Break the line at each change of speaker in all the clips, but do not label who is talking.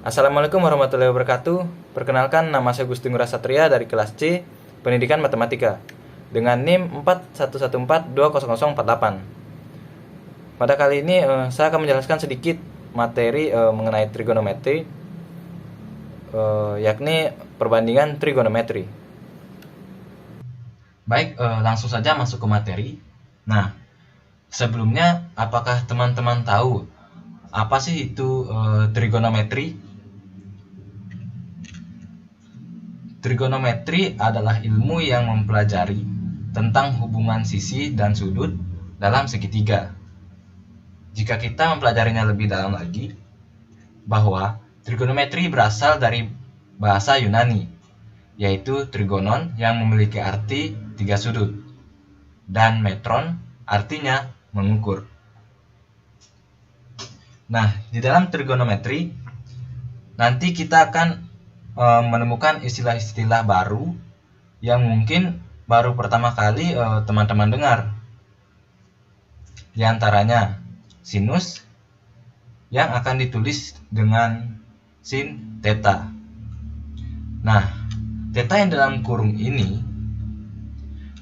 Assalamualaikum warahmatullahi wabarakatuh. Perkenalkan, nama saya Gusti Ngurah Satria dari kelas C, Pendidikan Matematika, dengan NIM 4114200048. Pada kali ini saya akan menjelaskan sedikit materi mengenai trigonometri, yakni perbandingan trigonometri. Baik, langsung saja masuk ke materi. Nah, sebelumnya apakah teman-teman tahu apa sih itu trigonometri? Trigonometri adalah ilmu yang mempelajari tentang hubungan sisi dan sudut dalam segitiga. Jika kita mempelajarinya lebih dalam lagi, bahwa trigonometri berasal dari bahasa Yunani, yaitu trigonon yang memiliki arti tiga sudut, dan metron artinya mengukur. Nah, di dalam trigonometri, nanti kita akan menemukan istilah-istilah baru yang mungkin baru pertama kali teman-teman dengar. Di antaranya sinus yang akan ditulis dengan sin theta. Nah, theta yang dalam kurung ini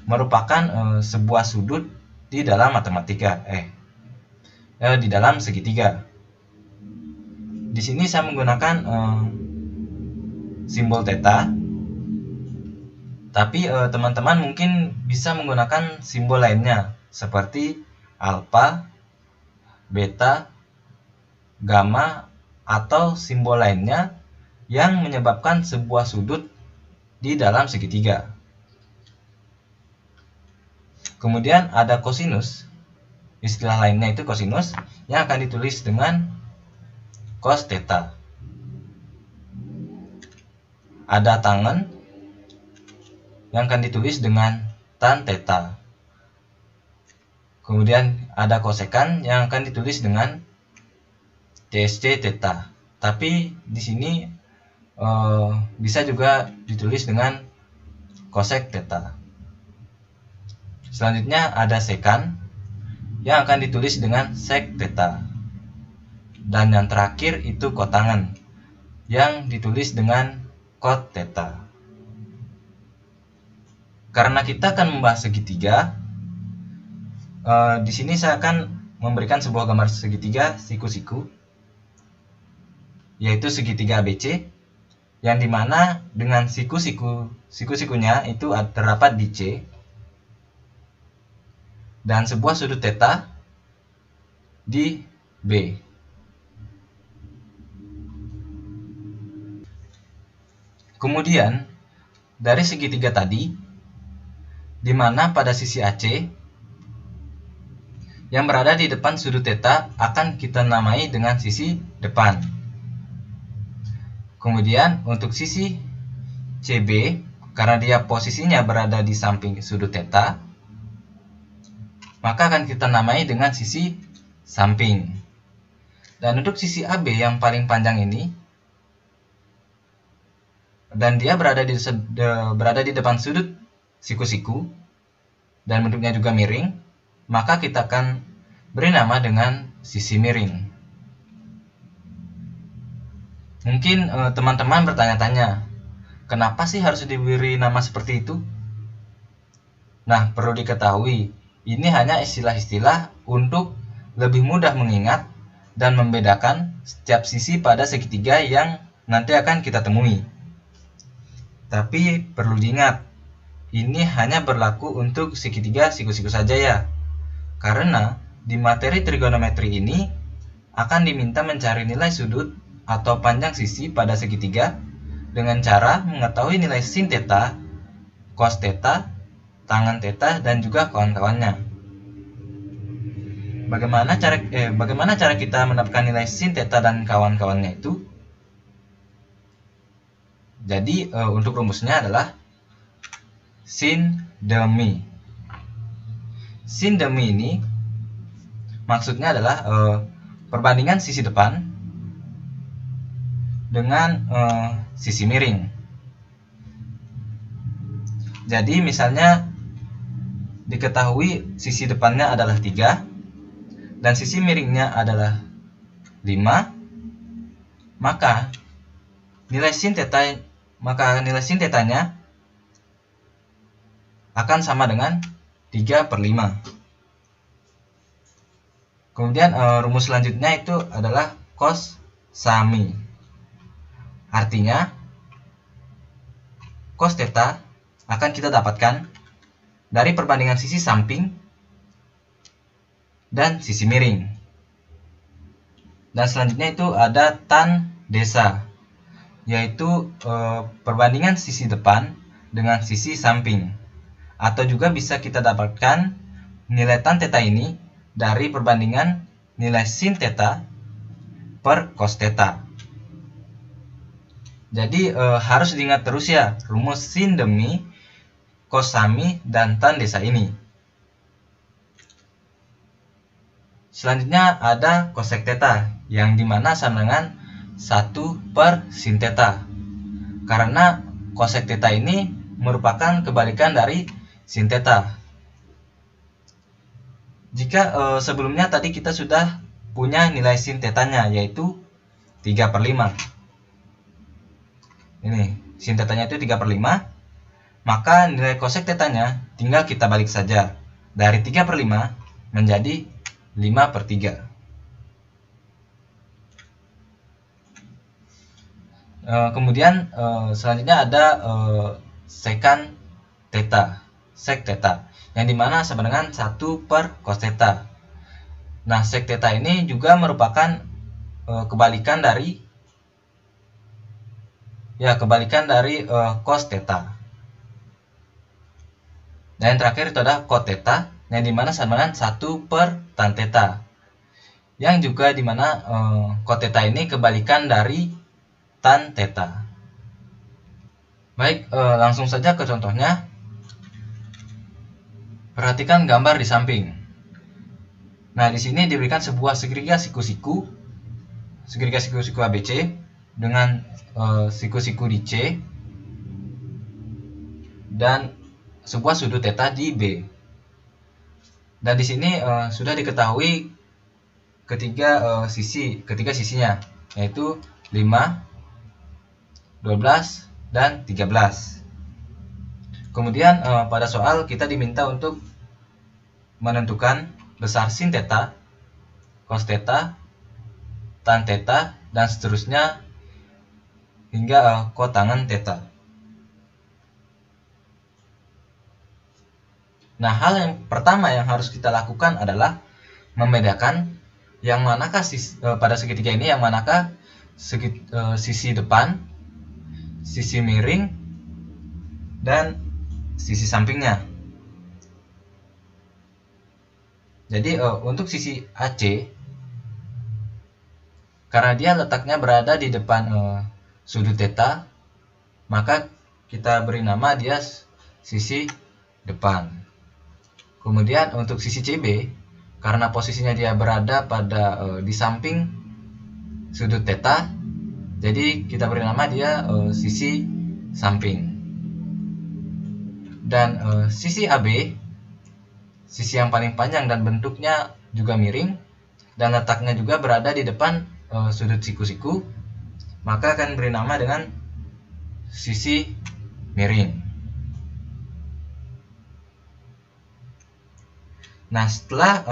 merupakan sebuah sudut di dalam matematika, di dalam segitiga. Di sini saya menggunakan simbol theta, tapi teman-teman mungkin bisa menggunakan simbol lainnya seperti alfa, beta, gamma, atau simbol lainnya yang menyebabkan sebuah sudut di dalam segitiga. Kemudian ada kosinus, istilah lainnya itu kosinus, yang akan ditulis dengan cos theta. Ada tangen yang akan ditulis dengan tan theta. Kemudian ada kosekan yang akan ditulis dengan tsc theta. Tapi di sini bisa juga ditulis dengan cosec theta. Selanjutnya ada sekan yang akan ditulis dengan sec theta. Dan yang terakhir itu kotangen yang ditulis dengan cot theta. Karena kita akan membahas segitiga, di sini saya akan memberikan sebuah gambar segitiga siku-siku, yaitu segitiga ABC, yang dimana dengan siku-sikunya itu terdapat di C, dan sebuah sudut theta di B. Kemudian, dari segitiga tadi, di mana pada sisi AC yang berada di depan sudut theta akan kita namai dengan sisi depan. Kemudian, untuk sisi CB, karena dia posisinya berada di samping sudut theta, maka akan kita namai dengan sisi samping. Dan untuk sisi AB yang paling panjang ini, dan dia berada di depan sudut siku-siku dan bentuknya juga miring, maka kita akan beri nama dengan sisi miring. Mungkin teman-teman bertanya-tanya, kenapa sih harus diberi nama seperti itu? Nah, perlu diketahui, ini hanya istilah-istilah untuk lebih mudah mengingat dan membedakan setiap sisi pada segitiga yang nanti akan kita temui. Tapi perlu diingat, ini hanya berlaku untuk segitiga siku-siku saja ya. Karena di materi trigonometri ini akan diminta mencari nilai sudut atau panjang sisi pada segitiga dengan cara mengetahui nilai sin theta, cos theta, tangen theta, dan juga kawan-kawannya. Bagaimana cara kita mendapatkan nilai sin theta dan kawan-kawannya itu? Jadi untuk rumusnya adalah sin demi. Sin demi ini maksudnya adalah perbandingan sisi depan dengan sisi miring. Jadi misalnya diketahui sisi depannya adalah 3 dan sisi miringnya adalah 5, maka nilai sin tetanya akan sama dengan 3/5. Kemudian rumus selanjutnya itu adalah cos sami. Artinya cos theta akan kita dapatkan dari perbandingan sisi samping dan sisi miring. Dan selanjutnya itu ada tan desa, yaitu perbandingan sisi depan dengan sisi samping. Atau juga bisa kita dapatkan nilai tan theta ini dari perbandingan nilai sin theta per cos theta. Jadi harus diingat terus ya rumus sin demi cos sami dan tan desa ini. Selanjutnya ada cosec theta yang dimana sama dengan 1 per sin theta. Karena cosec theta ini merupakan kebalikan dari sin theta. Jika sebelumnya tadi kita sudah punya nilai sin tetanya yaitu 3/5. Ini sin tetanya itu 3/5, maka nilai cosec tetanya tinggal kita balik saja dari 3/5 menjadi 5/3. Kemudian selanjutnya ada secant theta, sec theta, yang dimana sama dengan 1 per cos theta. Nah, sec theta ini juga merupakan kebalikan dari cos theta. Dan yang terakhir itu ada cot theta, yang dimana sama dengan 1 per tan theta, yang juga dimana cot theta ini kebalikan dari tan theta. Baik, langsung saja ke contohnya. Perhatikan gambar di samping. Nah, di sini diberikan sebuah segitiga siku-siku ABC dengan siku-siku di C dan sebuah sudut theta di B. Dan di sini sudah diketahui ketiga sisinya, yaitu 5, 12, dan 13. Kemudian pada soal kita diminta untuk menentukan besar sin theta, cos theta, tan theta, dan seterusnya hingga kotangen theta. Nah, hal yang pertama yang harus kita lakukan adalah membedakan yang manakah pada segitiga ini yang manakah sisi depan, sisi miring, dan sisi sampingnya. Jadi untuk sisi AC, karena dia letaknya berada di depan sudut theta, maka kita beri nama dia sisi depan. Kemudian untuk sisi CB, karena posisinya dia berada pada di samping sudut theta, jadi kita beri nama dia sisi samping. Dan sisi AB, sisi yang paling panjang dan bentuknya juga miring dan letaknya juga berada di depan sudut siku-siku, maka akan beri nama dengan sisi miring. Nah, setelah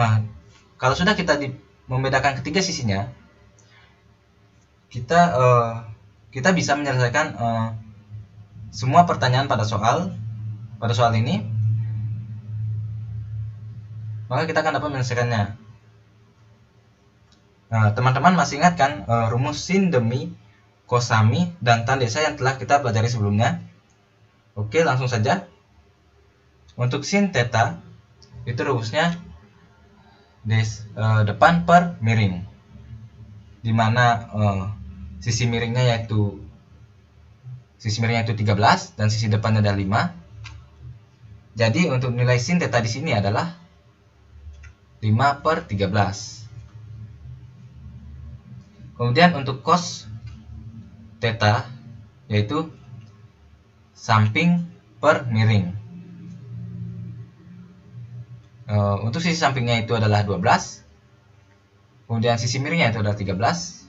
kalau sudah kita membedakan ketiga sisinya, kita bisa menyelesaikan semua pertanyaan pada soal ini, maka kita akan dapat menyelesaikannya. Nah, teman-teman masih ingat kan rumus sin demi cos sami dan tan desa yang telah kita pelajari sebelumnya? Oke, langsung saja. Untuk sin theta itu rumusnya depan per miring, dimana sisi miringnya yaitu 13 dan sisi depannya ada 5. Jadi untuk nilai sin theta di sini adalah 5/13. Kemudian untuk cos theta yaitu samping per miring. Untuk sisi sampingnya itu adalah 12. Kemudian sisi miringnya itu adalah 13.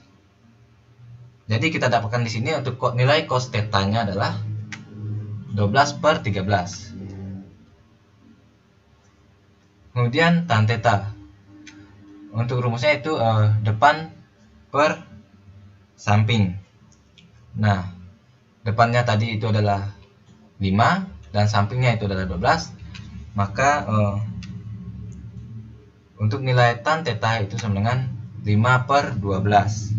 Jadi kita dapatkan di sini untuk nilai cos theta-nya adalah 12/13. Kemudian tan theta. Untuk rumusnya itu depan per samping. Nah, depannya tadi itu adalah 5 dan sampingnya itu adalah 12. Maka untuk nilai tan theta itu sama dengan 5/12.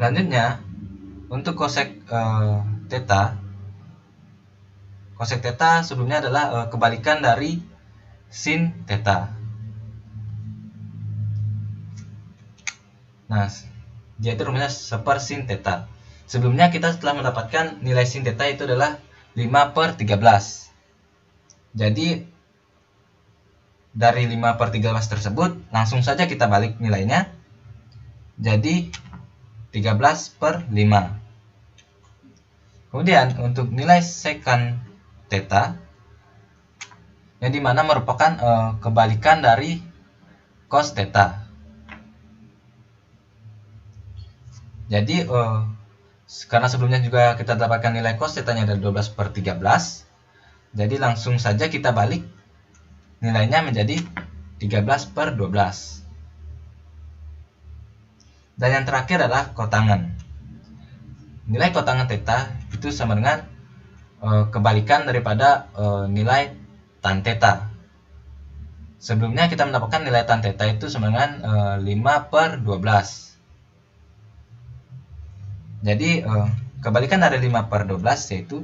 Selanjutnya, untuk cosec theta. Cosec theta sebelumnya adalah kebalikan dari sin theta. Nah, dia itu rumusnya sepersin theta. Sebelumnya kita telah mendapatkan nilai sin theta itu adalah 5/13. Jadi dari 5/13 tersebut langsung saja kita balik nilainya jadi 13/5. Kemudian untuk nilai secant theta yang dimana merupakan kebalikan dari cos theta. Jadi karena sebelumnya juga kita dapatkan nilai cos theta-nya dari 12/13, jadi langsung saja kita balik nilainya menjadi 13/12. Dan yang terakhir adalah kotangan. Nilai kotangan theta itu sama dengan kebalikan daripada nilai tan theta. Sebelumnya kita mendapatkan nilai tan theta itu sama dengan 5/12. Jadi kebalikan dari 5/12 yaitu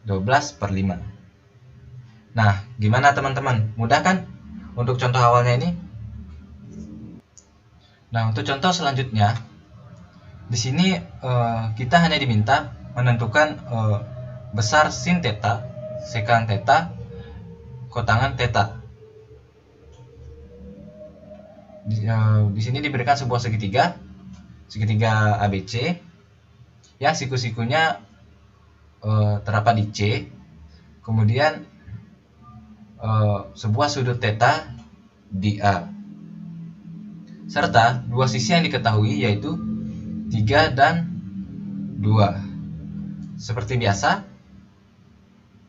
12/5. Nah, gimana teman-teman? Mudah kan untuk contoh awalnya ini? Nah, untuk contoh selanjutnya, di sini kita hanya diminta menentukan besar sin theta, secant theta, kotangan theta. Di sini diberikan sebuah segitiga ABC, yang siku-sikunya terdapat di C. Kemudian sebuah sudut theta di A, serta dua sisi yang diketahui yaitu 3 dan 2. Seperti biasa,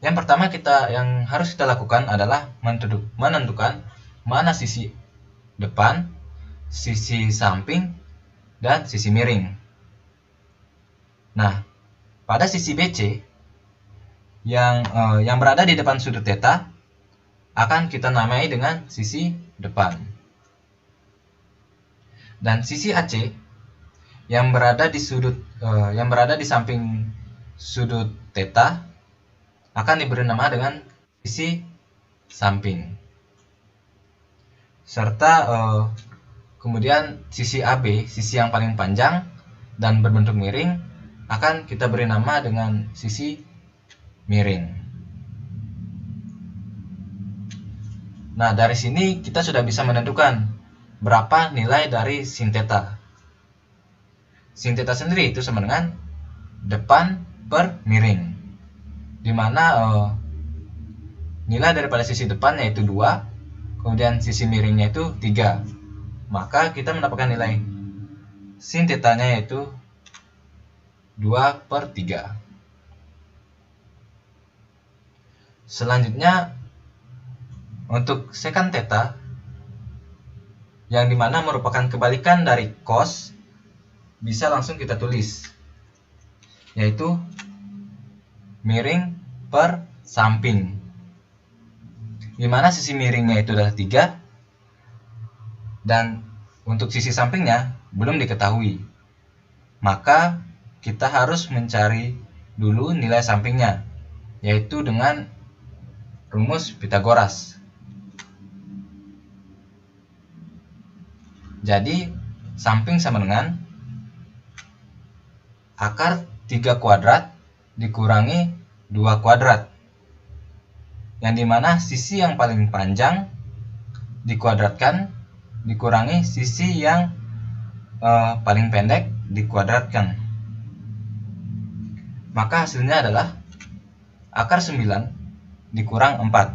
yang pertama yang harus kita lakukan adalah menentukan mana sisi depan, sisi samping, dan sisi miring. Nah, pada sisi BC yang berada di depan sudut theta akan kita namai dengan sisi depan. Dan sisi AC yang berada di samping sudut theta akan diberi nama dengan sisi samping. Serta kemudian sisi AB, sisi yang paling panjang dan berbentuk miring, akan kita beri nama dengan sisi miring. Nah, dari sini kita sudah bisa menentukan berapa nilai dari sin theta. Sin theta sendiri itu sama dengan depan per miring, di mana nilai daripada sisi depan yaitu 2, kemudian sisi miringnya itu 3. Maka kita mendapatkan nilai sin theta-nya yaitu 2/3. Selanjutnya, untuk secant theta, yang dimana merupakan kebalikan dari cos, bisa langsung kita tulis, yaitu miring per samping, dimana sisi miringnya itu adalah 3, dan untuk sisi sampingnya belum diketahui. Maka kita harus mencari dulu nilai sampingnya, yaitu dengan rumus Pythagoras. Jadi samping sama dengan akar 3 kuadrat dikurangi 2 kuadrat, yang dimana sisi yang paling panjang dikuadratkan dikurangi sisi yang paling pendek dikuadratkan. Maka hasilnya adalah akar 9 dikurang 4,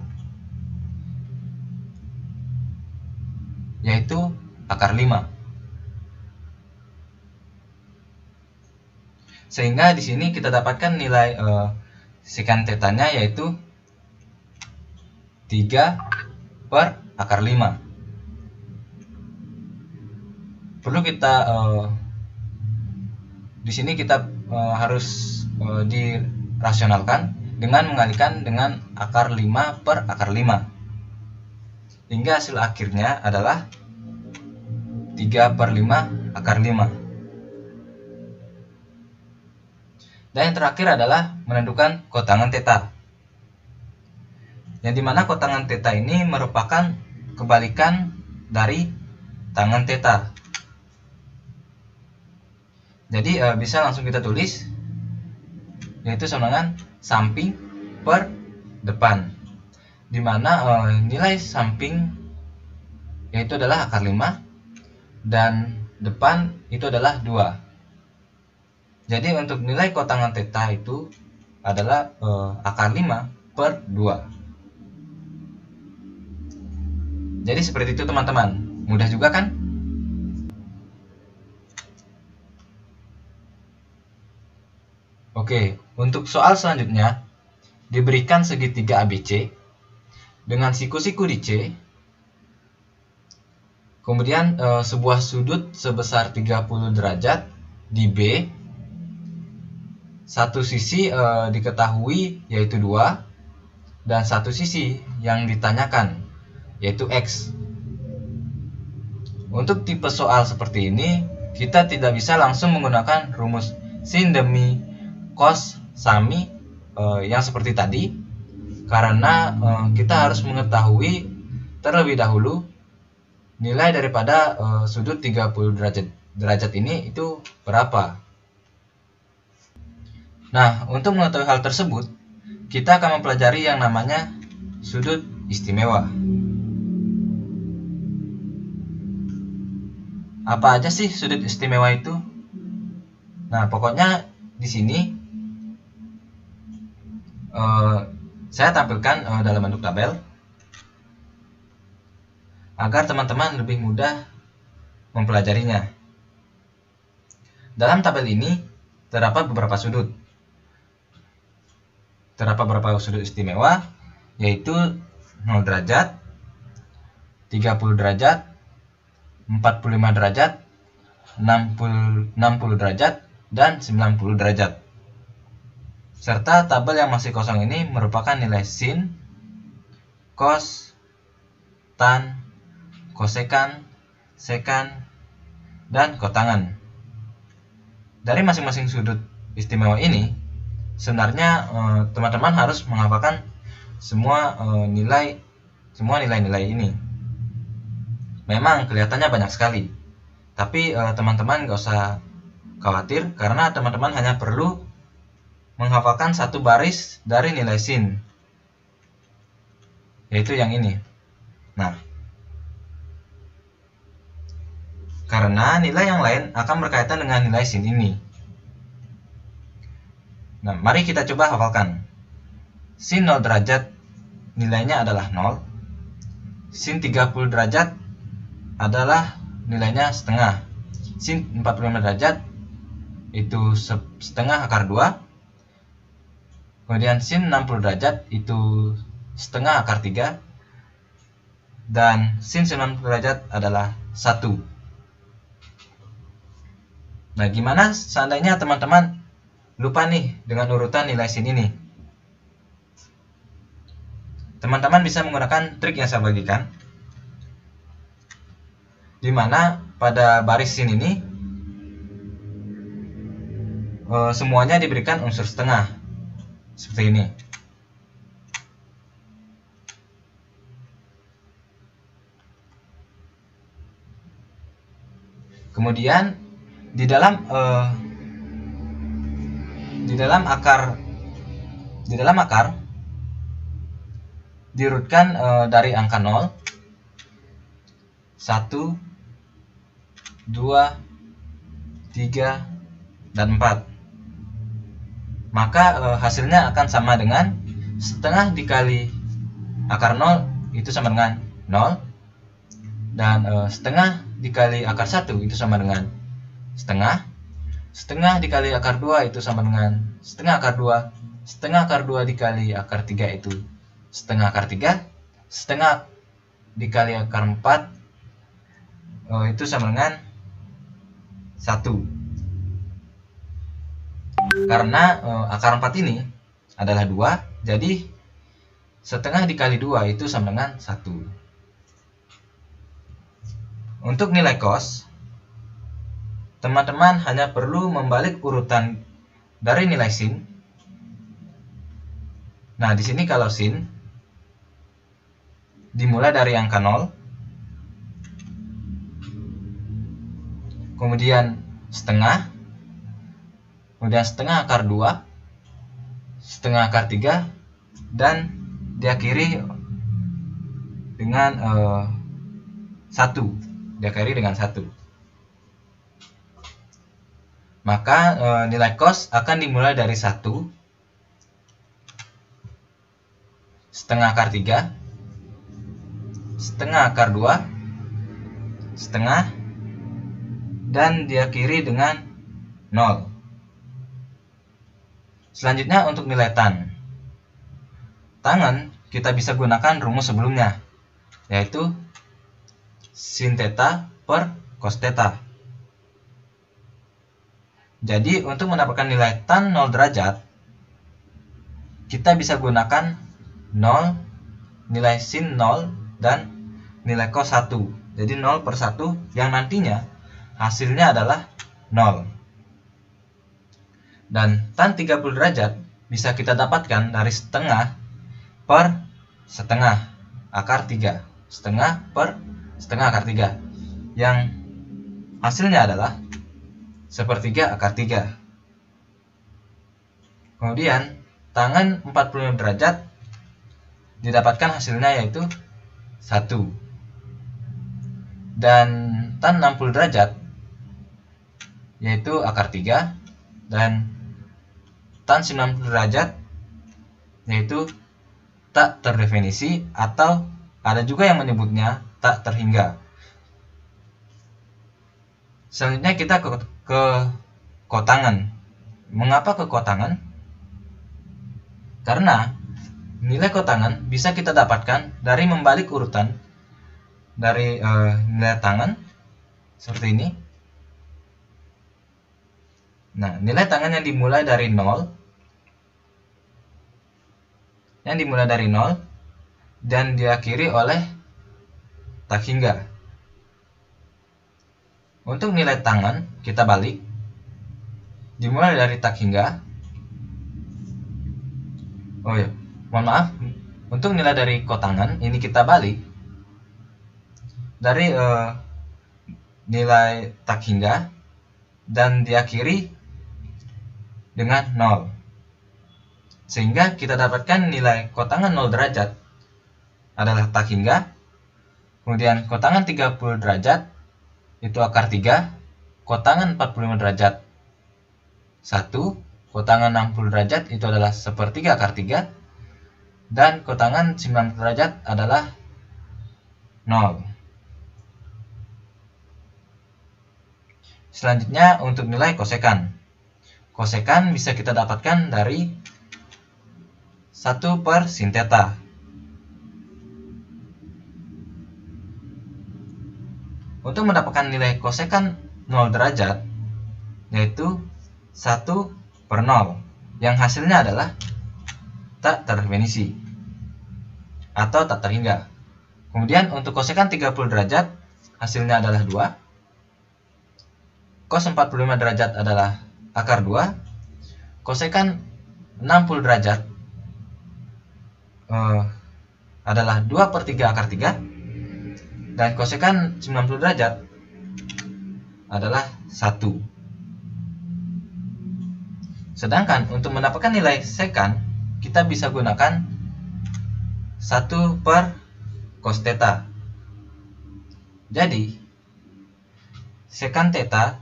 yaitu akar 5. Sehingga di sini kita dapatkan nilai secant tetanya yaitu 3/5. Perlu kita di sini kita harus dirasionalkan dengan mengalihkan dengan akar 5/5, hingga hasil akhirnya adalah 3/5 akar 5. Dan yang terakhir adalah menentukan kotangan theta, yang dimana kotangan theta ini merupakan kebalikan dari tangan theta. Jadi bisa langsung kita tulis, yaitu sama dengan samping per depan, dimana nilai samping yaitu adalah akar 5 dan depan itu adalah 2. Jadi untuk nilai kotangan theta itu adalah akar 5/2. Jadi seperti itu teman-teman, mudah juga kan? Oke, untuk soal selanjutnya diberikan segitiga ABC dengan siku-siku di C, kemudian sebuah sudut sebesar 30 derajat di B. Satu sisi diketahui yaitu 2, dan satu sisi yang ditanyakan yaitu X. Untuk tipe soal seperti ini, kita tidak bisa langsung menggunakan rumus sin demi cos sami yang seperti tadi, karena kita harus mengetahui terlebih dahulu nilai daripada sudut 30 derajat ini itu berapa. Nah, untuk mengetahui hal tersebut, kita akan mempelajari yang namanya sudut istimewa. Apa aja sih sudut istimewa itu? Nah, pokoknya di sini saya tampilkan dalam bentuk tabel agar teman-teman lebih mudah mempelajarinya. Dalam tabel ini terdapat beberapa sudut. Terdapat beberapa sudut istimewa, yaitu 0 derajat, 30 derajat, 45 derajat, 60 derajat, dan 90 derajat. Serta tabel yang masih kosong ini merupakan nilai sin, cos, tan, kosekan, sekan, dan kotangan. Dari masing-masing sudut istimewa ini, sebenarnya teman-teman harus menghafalkan semua nilai-nilai ini. Memang kelihatannya banyak sekali, tapi teman-teman gak usah khawatir, karena teman-teman hanya perlu menghafalkan satu baris dari nilai sin, yaitu yang ini. Nah, karena nilai yang lain akan berkaitan dengan nilai sin ini. Nah, mari kita coba hafalkan. Sin 0 derajat nilainya adalah 0. Sin 30 derajat adalah nilainya setengah. Sin 45 derajat itu setengah akar 2. Kemudian sin 60 derajat itu setengah akar 3. Dan sin 90 derajat adalah 1. Nah, gimana seandainya teman-teman lupa nih dengan urutan nilai sin ini? Teman-teman bisa menggunakan trik yang saya bagikan, di mana pada baris sin ini semuanya diberikan unsur setengah seperti ini. Kemudian di dalam akar diurutkan dari angka 0, 1, 2, 3, dan 4. Maka hasilnya akan sama dengan setengah dikali akar 0 itu sama dengan 0, dan setengah dikali akar 1 itu sama dengan setengah, setengah dikali akar 2 itu sama dengan setengah akar 2. Setengah akar 2 dikali akar 3 itu setengah akar 3. Setengah dikali akar 4 itu sama dengan 1. Karena akar 4 ini adalah 2, jadi setengah dikali 2 itu sama dengan 1. Untuk nilai cos, teman-teman hanya perlu membalik urutan dari nilai sin. Nah, di sini kalau sin dimulai dari angka 0, kemudian setengah, kemudian setengah akar 2, setengah akar 3, dan diakhiri dengan 1. Diakhiri dengan 1. Maka nilai cos akan dimulai dari 1, setengah akar 3, setengah akar 2, setengah, dan diakhiri dengan 0. Selanjutnya untuk nilai tan. Tangen kita bisa gunakan rumus sebelumnya, yaitu sin theta per cos theta. Jadi untuk mendapatkan nilai tan 0 derajat, kita bisa gunakan 0, nilai sin 0, dan nilai cos 1. Jadi 0 per 1 yang nantinya hasilnya adalah 0. Dan tan 30 derajat bisa kita dapatkan dari setengah per setengah akar 3. Setengah per setengah akar 3. Yang hasilnya adalah sepertiga akar 3. Kemudian tangen 45 derajat didapatkan hasilnya yaitu 1. Dan tan 60 derajat yaitu akar 3. Dan tan 90 derajat yaitu tak terdefinisi, atau ada juga yang menyebutnya tak terhingga. Selanjutnya kita ke kotangan. Mengapa ke kotangan? Karena nilai kotangan bisa kita dapatkan dari membalik urutan dari nilai tangen seperti ini. Nah, nilai tangen yang dimulai dari 0, dan diakhiri oleh tak hingga. Untuk nilai tangen kita balik, dimulai dari tak hingga. Oh ya, mohon maaf. Untuk nilai dari kotangan ini kita balik dari nilai tak hingga dan diakhiri dengan 0. Sehingga kita dapatkan nilai kotangan 0 derajat adalah tak hingga. Kemudian kotangan 30 derajat itu akar 3, kotangan 45 derajat 1, kotangan 60 derajat itu adalah sepertiga akar 3, dan kotangan 90 derajat adalah 0. Selanjutnya untuk nilai kosekan. Kosekan bisa kita dapatkan dari 1 per sin theta. Untuk mendapatkan nilai kosekan 0 derajat, yaitu 1 per 0, yang hasilnya adalah tak terdefinisi atau tak terhingga. Kemudian untuk kosekan 30 derajat, hasilnya adalah 2. Cos 45 derajat adalah akar 2. Kosekan 60 derajat adalah 2 per 3 akar 3. Dan kosekan 90 derajat adalah 1. Sedangkan untuk mendapatkan nilai sekan, kita bisa gunakan 1 per cos theta. Jadi sekan theta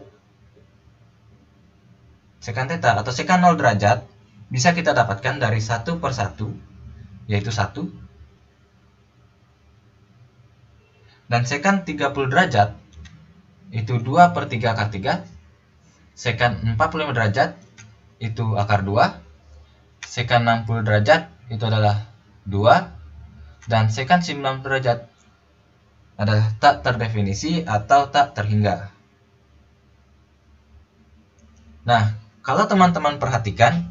atau sekan 0 derajat bisa kita dapatkan dari 1 per 1, yaitu 1. Dan sekan 30 derajat itu 2 per 3 akar 3. Sekan 45 derajat itu akar 2, sekan 60 derajat itu adalah 2, dan sekan 90 derajat adalah tak terdefinisi atau tak terhingga. Nah, kalau teman-teman perhatikan,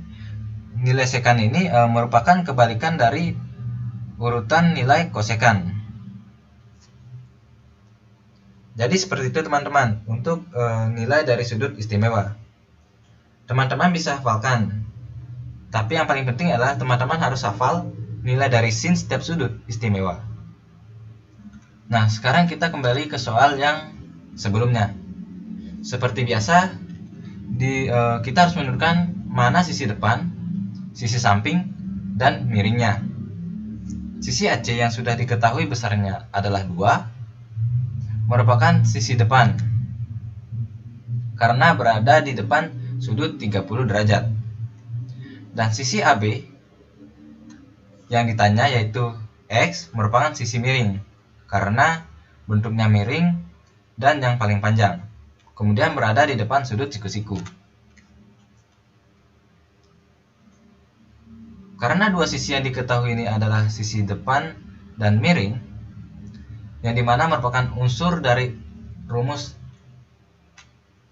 nilai sekan ini merupakan kebalikan dari urutan nilai kosekan. Jadi seperti itu teman-teman untuk nilai dari sudut istimewa. Teman-teman bisa hafalkan. Tapi yang paling penting adalah teman-teman harus hafal nilai dari sin setiap sudut istimewa. Nah, sekarang kita kembali ke soal yang sebelumnya. Seperti biasa, kita harus menentukan mana sisi depan, sisi samping, dan miringnya. Sisi AC yang sudah diketahui besarnya adalah 2, merupakan sisi depan karena berada di depan sudut 30 derajat. Dan sisi AB yang ditanya yaitu X merupakan sisi miring karena bentuknya miring dan yang paling panjang. Kemudian berada di depan sudut siku-siku. Karena dua sisi yang diketahui ini adalah sisi depan dan miring, yang dimana merupakan unsur dari rumus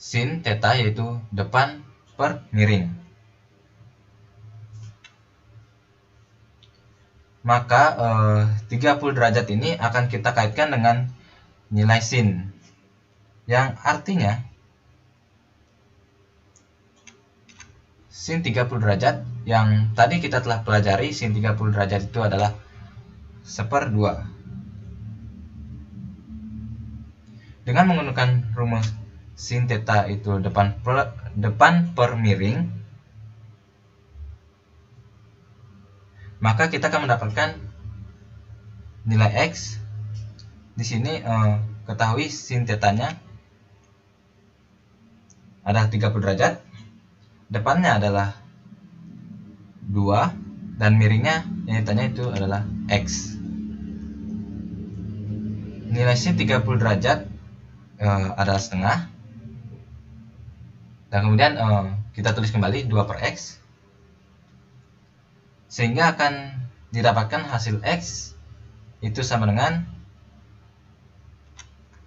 sin theta yaitu depan per miring. Maka 30 derajat ini akan kita kaitkan dengan nilai sin, yang artinya sin 30 derajat yang tadi kita telah pelajari, sin 30 derajat itu adalah 1/2. Dengan menggunakan rumus sin theta itu depan per miring, maka kita akan mendapatkan nilai X. Di sini ketahui sin theta-nya adalah 30 derajat, depannya adalah 2, dan miringnya yang ditanya itu adalah X. Nilai sin 30 derajat adalah setengah, dan kemudian kita tulis kembali 2 per X, sehingga akan didapatkan hasil X itu sama dengan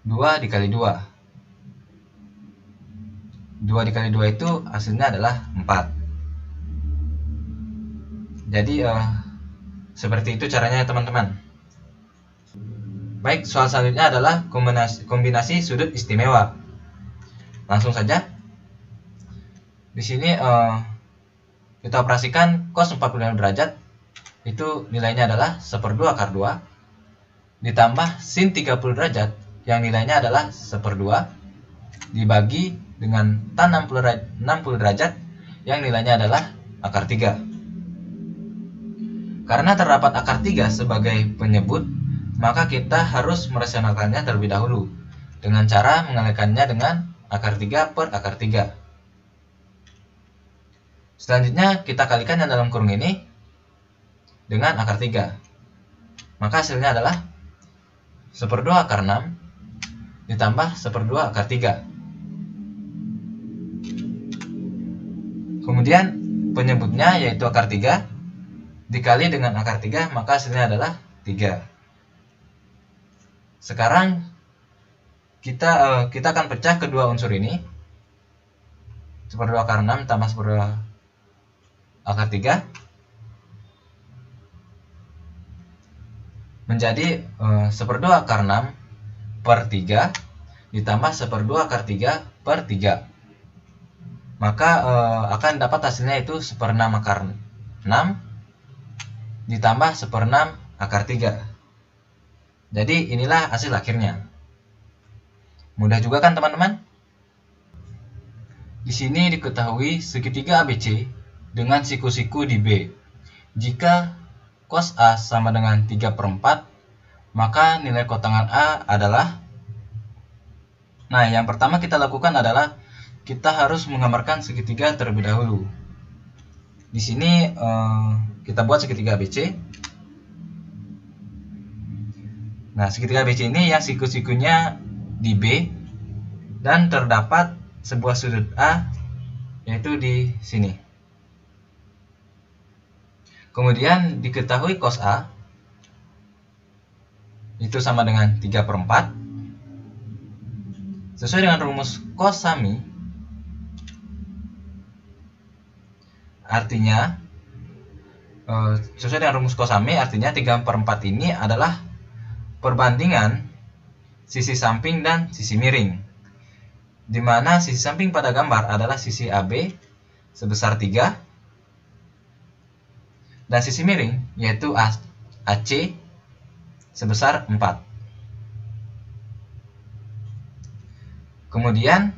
2 dikali 2. 2 dikali 2 itu hasilnya adalah 4. Jadi seperti itu caranya teman-teman. Baik, soal selanjutnya adalah kombinasi sudut istimewa. Langsung saja. Di sini kita operasikan cos 45 derajat, itu nilainya adalah 1/2 akar 2, ditambah sin 30 derajat yang nilainya adalah 1/2, dibagi dengan tan 60 derajat yang nilainya adalah akar 3. Karena terdapat akar 3 sebagai penyebut, maka kita harus merasionalkannya terlebih dahulu dengan cara mengalihkannya dengan akar 3 per akar 3. Selanjutnya kita kalikan yang dalam kurung ini dengan akar 3. Maka hasilnya adalah 1/2 akar 6 ditambah 1/2 akar 3. Kemudian penyebutnya yaitu akar 3 dikali dengan akar 3, maka hasilnya adalah 3. Sekarang kita akan pecah kedua unsur ini. 1/2 akar 6 tambah 1/2 akar 3 menjadi 1/2 akar 6 per 3 ditambah 1/2 akar 3 per 3. Maka akan dapat hasilnya itu 1/6 akar 6 ditambah 1/6 akar 3. Jadi inilah hasil akhirnya. Mudah juga kan teman-teman? Di sini diketahui segitiga ABC dengan siku-siku di B. Jika cos A sama dengan 3/4, maka nilai kotangan A adalah... Nah, yang pertama kita lakukan adalah kita harus menggambarkan segitiga terlebih dahulu. Di sini kita buat segitiga ABC. Nah, segitiga ABC ini yang siku-sikunya di B dan terdapat sebuah sudut A, yaitu di sini. Kemudian diketahui cos A itu sama dengan 3/4. Sesuai dengan rumus cos sami, artinya sesuai dengan rumus cos sami artinya 3/4 ini adalah perbandingan sisi samping dan sisi miring, di mana sisi samping pada gambar adalah sisi AB sebesar 3 dan sisi miring yaitu AC sebesar 4. Kemudian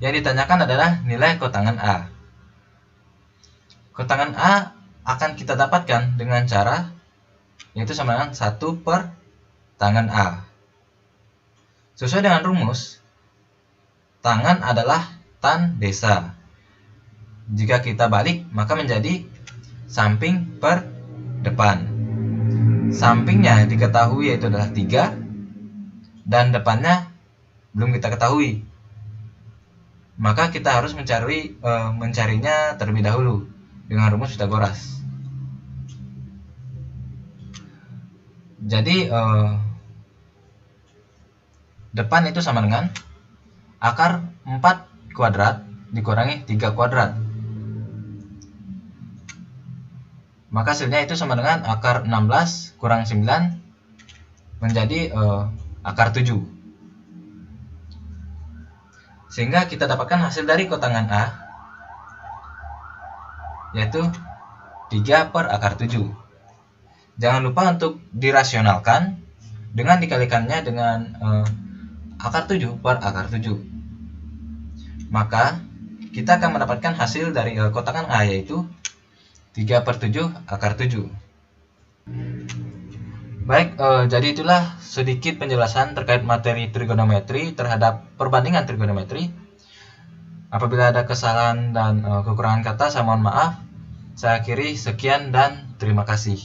yang ditanyakan adalah nilai kotangan A. Kotangan A akan kita dapatkan dengan cara yaitu sama dengan 1 per tangan A. Sesuai dengan rumus, tangan adalah tan desa. Jika kita balik, maka menjadi samping per depan. Sampingnya diketahui yaitu adalah 3, dan depannya belum kita ketahui. Maka kita harus mencarinya terlebih dahulu dengan rumus Pythagoras. Jadi depan itu sama dengan akar 4 kuadrat dikurangi 3 kuadrat. Maka hasilnya itu sama dengan akar 16 kurang 9 menjadi akar 7. Sehingga kita dapatkan hasil dari kotangan A yaitu 3 per akar 7. Jangan lupa untuk dirasionalkan dengan dikalikannya dengan akar 7 per akar 7. Maka kita akan mendapatkan hasil dari kotangan A yaitu 3 per 7 akar 7. Baik, jadi itulah sedikit penjelasan terkait materi trigonometri terhadap perbandingan trigonometri. Apabila ada kesalahan dan kekurangan kata, saya mohon maaf. Saya akhiri, sekian dan terima kasih.